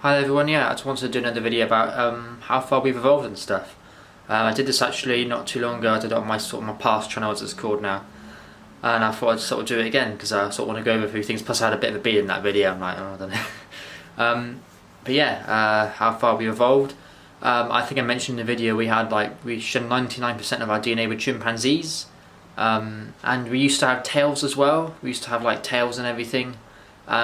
Hi everyone, yeah, I just wanted to do another video about how far we've evolved and stuff. I did this actually not too long ago. I did it on my past channel, as it's called now, and I thought I'd sort of do it again because I sort of want to go over a few things. Plus, I had a bit of a beat in that video. I'm like, oh, I don't know. But yeah, how far we evolved. I think I mentioned in the video we shed 99% of our DNA with chimpanzees, and we used to have tails as well. We used to have like tails and everything.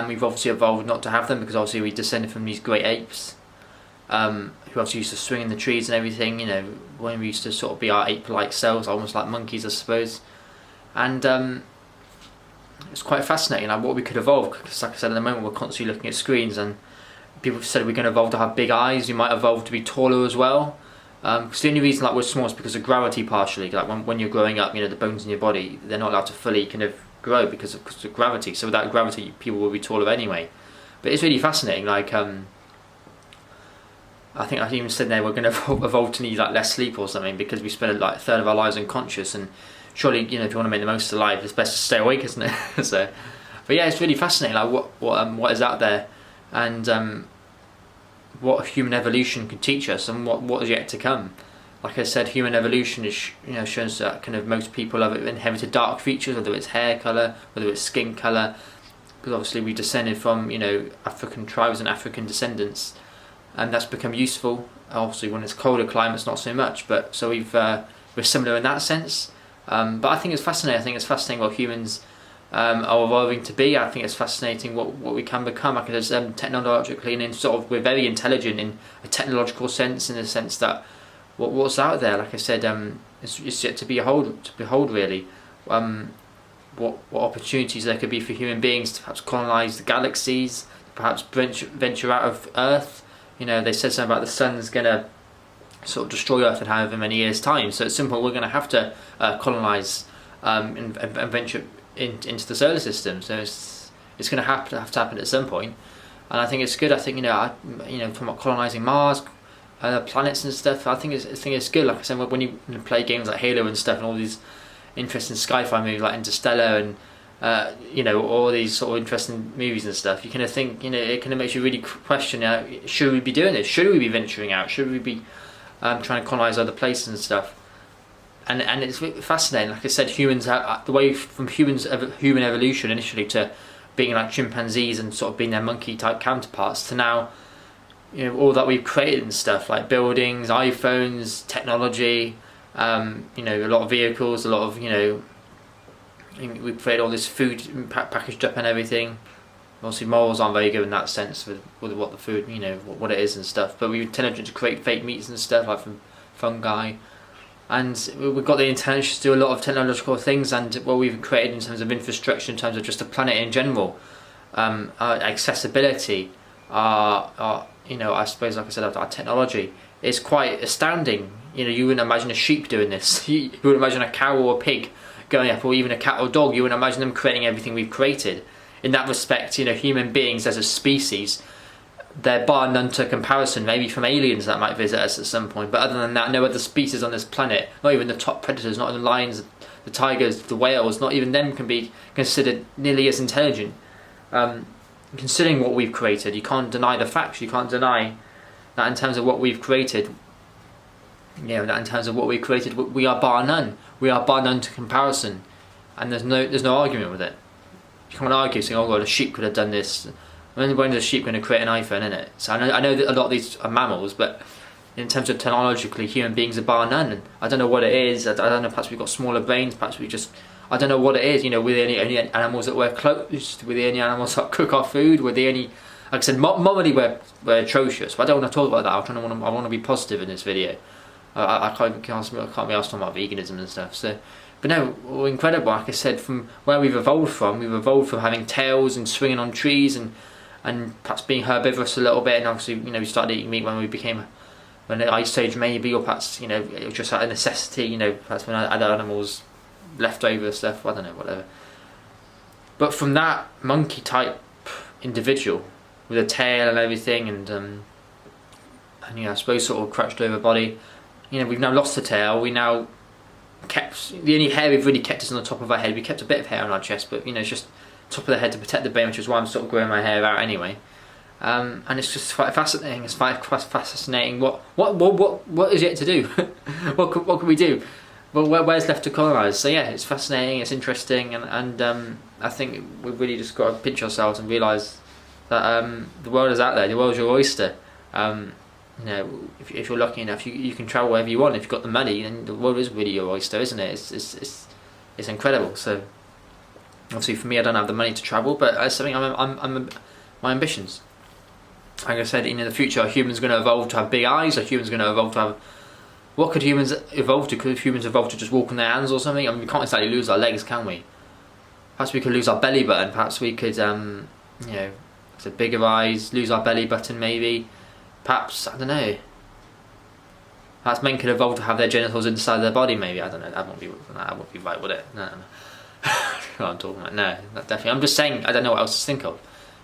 We've obviously evolved not to have them because obviously we descended from these great apes, who also used to swing in the trees and everything. You know, when we used to sort of be our ape-like selves, almost like monkeys, I suppose. And it's quite fascinating, like what we could evolve. Because, like I said, at the moment we're constantly looking at screens, and people have said we're going to evolve to have big eyes. We might evolve to be taller as well. Because the only reason like we're small is because of gravity, partially. Like when you're growing up, you know, the bones in your body, they're not allowed to fully kind of grow because of gravity. So without gravity, people will be taller anyway. But it's really fascinating. Like I think I even said there we're going to evolve to need like less sleep or something because we spend like a third of our lives unconscious. And surely, you know, if you want to make the most of life, it's best to stay awake, isn't it? So, but yeah, it's really fascinating. Like what is out there, and what human evolution can teach us, and what is yet to come. Like I said, human evolution is, you know, shows that kind of most people have inherited dark features, whether it's hair colour, whether it's skin colour, because obviously we descended from, you know, African tribes and African descendants, and that's become useful. Obviously, when it's colder climates, not so much. But so we're similar in that sense. But I think it's fascinating. I think it's fascinating what humans are evolving to be. I think it's fascinating what we can become. Like I said, technologically, and in sort of we're very intelligent in a technological sense, in the sense that what's out there, like I said, it's yet to behold really. What opportunities there could be for human beings to perhaps colonise the galaxies, perhaps venture out of Earth. You know, they said something about the sun's gonna sort of destroy Earth in however many years' time. So it's simple. We're going to have to colonise and venture into the solar system. So it's going to have to happen at some point. And I think it's good. I think from colonising Mars, planets and stuff. I think it's good. Like I said, when you play games like Halo and stuff, and all these interesting sci-fi movies like Interstellar and all these sort of interesting movies and stuff, you kind of think, it kind of makes you really question, should we be doing this? Should we be venturing out? Should we be trying to colonise other places and stuff? And it's fascinating. Like I said, humans the way from human evolution initially to being like chimpanzees and sort of being their monkey type counterparts to now, all that we've created and stuff, like buildings, iPhones, technology, a lot of vehicles, a lot of, we've created all this food packaged up and everything. Obviously morals aren't very good in that sense with what the food, what it is and stuff, but we're intelligent to create fake meats and stuff, like from fungi, and we've got the intelligence to do a lot of technological things, and what we've created in terms of infrastructure, in terms of just the planet in general, our accessibility, I suppose, like I said, our technology is quite astounding. You wouldn't imagine a sheep doing this. You wouldn't imagine a cow or a pig going up, or even a cat or dog. You wouldn't imagine them creating everything we've created. In that respect, human beings as a species, they're bar none to comparison, maybe from aliens that might visit us at some point. But other than that, no other species on this planet, not even the top predators, not even the lions, the tigers, the whales, not even them can be considered nearly as intelligent. Considering what we've created, you can't deny the facts. You can't deny that in terms of what we've created. That in terms of what we've created, we are bar none. We are bar none to comparison, and there's no argument with it. You can't argue saying, "Oh, well, a sheep could have done this." When is a sheep going to create an iPhone, innit? So I know that a lot of these are mammals, but in terms of technologically, human beings are bar none. And I don't know what it is. I don't know. Perhaps we've got smaller brains. Perhaps I don't know what it is. We're the only animals that wear clothes. We're the only animals that cook our food. We're the only, like I said, morally we're atrocious. But I don't want to talk about that. I want to be positive in this video. I can't be asked talking about veganism and stuff. So. But no, we're incredible. Like I said, from where we've evolved from having tails and swinging on trees and perhaps being herbivorous a little bit. And obviously, we started eating meat when the Ice Age maybe, or perhaps, it was just out of necessity. Perhaps when other animals left over stuff. I don't know, whatever. But from that monkey type individual with a tail and everything, and I suppose sort of crouched over body, we've now lost the tail. We now kept the only hair we've really kept is on the top of our head. We kept a bit of hair on our chest, but it's just top of the head to protect the brain, which is why I'm sort of growing my hair out anyway. And it's just quite fascinating. It's quite fascinating. What is yet to do? what can we do? Well, where's left to colonise? So yeah, it's fascinating. It's interesting, and I think we've really just got to pinch ourselves and realise that the world is out there. The world's your oyster. You know, if you're lucky enough, you can travel wherever you want. If you've got the money, then the world is really your oyster, isn't it? It's incredible. So obviously for me, I don't have the money to travel, but it's something my ambitions. Like I said, in the future, are humans going to evolve to have big eyes? Are humans going to evolve to have... What could humans evolve to? Could humans evolve to just walk on their hands or something? I mean, we can't exactly lose our legs, can we? Perhaps we could lose our belly button. Perhaps we could, you know, so bigger eyes, lose our belly button maybe. Perhaps, I don't know. Perhaps men could evolve to have their genitals inside their body maybe. I don't know. That won't be right, would it? No. What I'm talking about? No, not definitely. I'm just saying, I don't know what else to think of.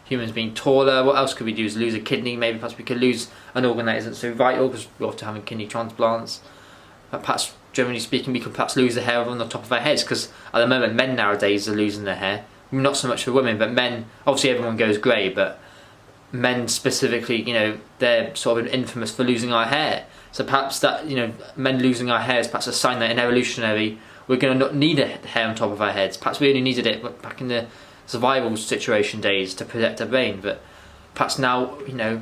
Humans being taller, what else could we do? Is lose a kidney maybe? Perhaps we could lose an organ that isn't so vital because we're often having kidney transplants. But perhaps, generally speaking, we could perhaps lose the hair on the top of our heads because at the moment men nowadays are losing their hair. Not so much for women, but men, obviously everyone goes grey, but men specifically, you know, they're sort of infamous for losing our hair. So perhaps that, you know, men losing our hair is perhaps a sign that in evolutionary we're going to not need a hair on top of our heads. Perhaps we only needed it back in the survival situation days to protect our brain, but perhaps now, you know,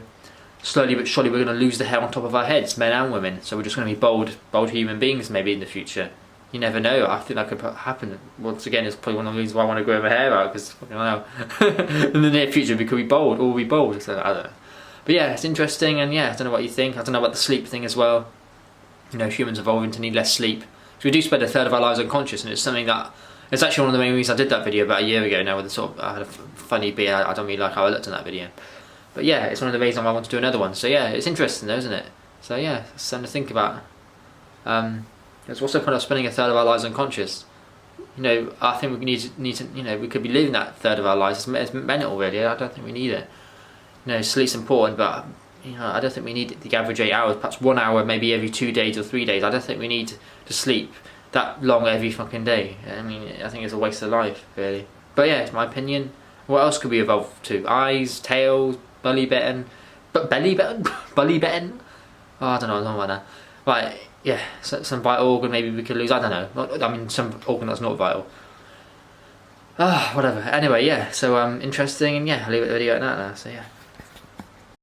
slowly but surely we're going to lose the hair on top of our heads, men and women. So we're just going to be bald human beings maybe in the future. You never know. I think that could happen. Once again, it's probably one of the reasons why I want to grow my hair out, because I don't know. In the near future we could be bald, or we'll be bald. So I don't know. But yeah, it's interesting, and yeah, I don't know what you think. I don't know about the sleep thing as well. You know, humans evolving to need less sleep. So we do spend a third of our lives unconscious, and it's something that it's actually one of the main reasons I did that video about a year ago now, with the sort of, I had a funny beard. I don't really like how I looked in that video. But yeah, it's one of the reasons I want to do another one. So yeah, it's interesting though, isn't it? So yeah, it's something to think about. It's also kind of spending a third of our lives unconscious. You know, I think we need to, you know, we could be living that third of our lives. It's mental really. I don't think we need it. You know, sleep's important, but you know, I don't think we need the average 8 hours. Perhaps 1 hour, maybe every 2 days or 3 days. I don't think we need to sleep that long every fucking day. I mean, I think it's a waste of life, really. But yeah, it's my opinion. What else could we evolve to? Eyes, tails, belly button, belly button. Oh, I don't know about that. Right, yeah, so, some vital organ maybe we could lose. I don't know. I mean, some organ that's not vital. Whatever. Anyway, yeah. So interesting, and yeah, I'll leave it the video at that now. So yeah.